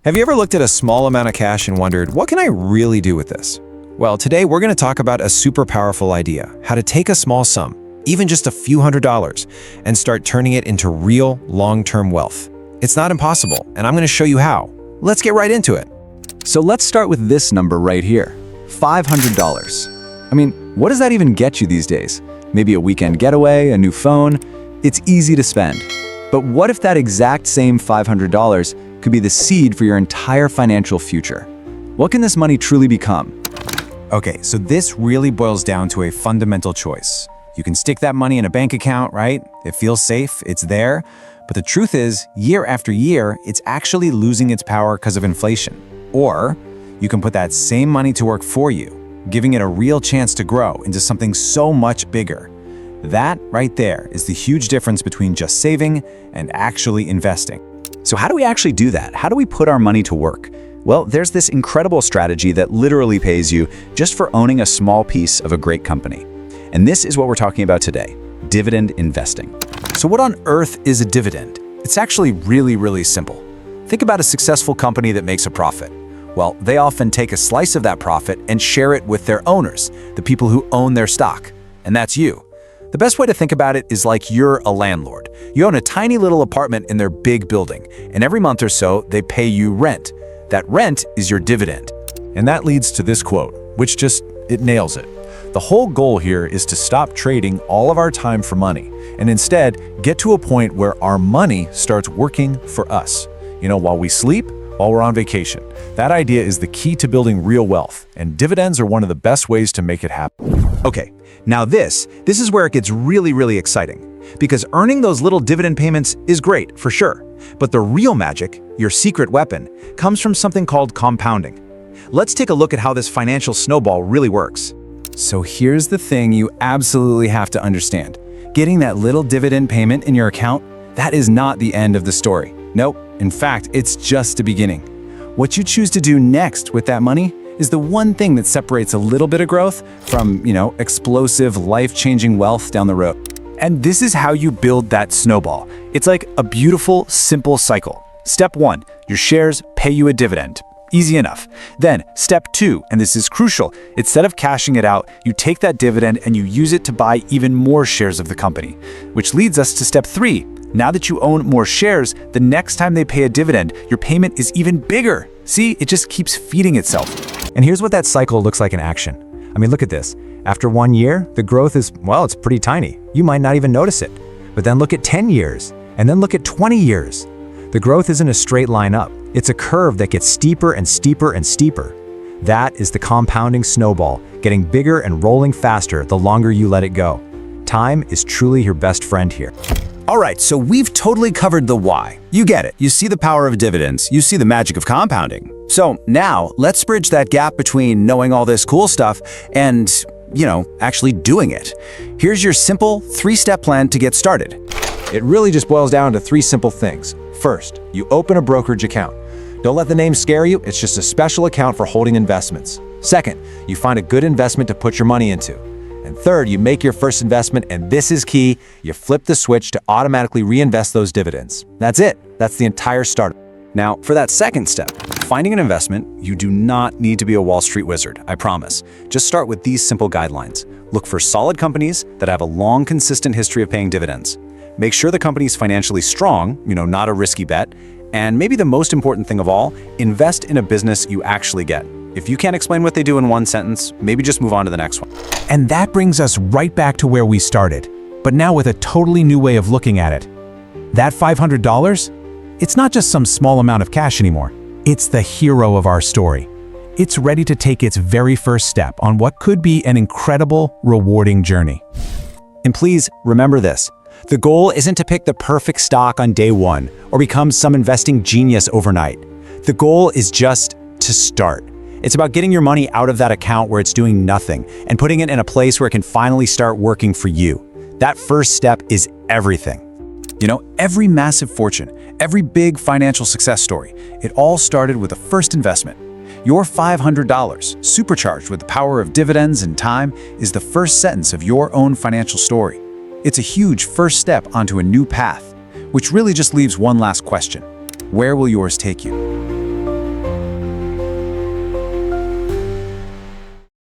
Have you ever looked at a small amount of cash and wondered, what can I really do with this? Well, today we're going to talk about a super powerful idea, how to take a small sum, even just a few $100s, and start turning it into real long-term wealth. It's not impossible, and I'm going to show you how. Let's get right into it. So let's start with this number right here, $500. I mean, what does that even get you these days? Maybe a weekend getaway, a new phone? It's easy to spend. But what if that exact same $500 could be the seed for your entire financial future? What can this money truly become? Okay, so this really boils down to a fundamental choice. You can stick that money in a bank account, right? It feels safe, it's there. But the truth is, year after year, it's actually losing its power because of inflation. Or you can put that same money to work for you, giving it a real chance to grow into something so much bigger. That right there is the huge difference between just saving and actually investing. So how do we actually do that? How do we put our money to work? Well, there's this incredible strategy that literally pays you just for owning a small piece of a great company. And this is what we're talking about today, dividend investing. So what on earth is a dividend? It's actually really simple. Think about a successful company that makes a profit. Well, they often take a slice of that profit and share it with their owners, the people who own their stock. And that's you. The best way to think about it is like you're a landlord. You own a tiny little apartment in their big building, and every month or so, they pay you rent. That rent is your dividend. And that leads to this quote, which it nails it. The whole goal here is to stop trading all of our time for money, and instead get to a point where our money starts working for us. While we sleep, while we're on vacation. That idea is the key to building real wealth, and dividends are one of the best ways to make it happen. Okay, now this is where it gets really exciting. Because earning those little dividend payments is great, for sure. But the real magic, your secret weapon, comes from something called compounding. Let's take a look at how this financial snowball really works. So here's the thing you absolutely have to understand. Getting that little dividend payment in your account, that is not the end of the story. Nope, in fact, it's just the beginning. What you choose to do next with that money is the one thing that separates a little bit of growth from, explosive, life-changing wealth down the road. And this is how you build that snowball. It's like a beautiful, simple cycle. Step 1, your shares pay you a dividend. Easy enough. Then, step 2, and this is crucial, instead of cashing it out, you take that dividend and you use it to buy even more shares of the company. Which leads us to step 3. Now that you own more shares, the next time they pay a dividend, your payment is even bigger. See, it just keeps feeding itself. And here's what that cycle looks like in action. I mean, look at this. After 1 year, the growth is, it's pretty tiny. You might not even notice it. But then look at 10 years, and then look at 20 years. The growth isn't a straight line up. It's a curve that gets steeper and steeper and steeper. That is the compounding snowball, getting bigger and rolling faster the longer you let it go. Time is truly your best friend here. All right, so we've totally covered the why. You get it. You see the power of dividends. You see the magic of compounding. So now let's bridge that gap between knowing all this cool stuff and, actually doing it. Here's your simple 3-step plan to get started. It really just boils down to 3 simple things. First, you open a brokerage account. Don't let the name scare you. It's just a special account for holding investments. Second, you find a good investment to put your money into. And third, you make your first investment, and this is key, you flip the switch to automatically reinvest those dividends. That's it. That's the entire startup. Now, for that second step, finding an investment, you do not need to be a Wall Street wizard, I promise. Just start with these simple guidelines. Look for solid companies that have a long, consistent history of paying dividends. Make sure the company's financially strong, not a risky bet. And maybe the most important thing of all, invest in a business you actually get. If you can't explain what they do in one sentence, maybe just move on to the next one. And that brings us right back to where we started, but now with a totally new way of looking at it. That $500? It's not just some small amount of cash anymore. It's the hero of our story. It's ready to take its very first step on what could be an incredible, rewarding journey. And please remember this. The goal isn't to pick the perfect stock on day 1 or become some investing genius overnight. The goal is just to start. It's about getting your money out of that account where it's doing nothing and putting it in a place where it can finally start working for you. That first step is everything. Every massive fortune, every big financial success story, it all started with a first investment. Your $500, supercharged with the power of dividends and time, is the first sentence of your own financial story. It's a huge first step onto a new path, which really just leaves one last question. Where will yours take you?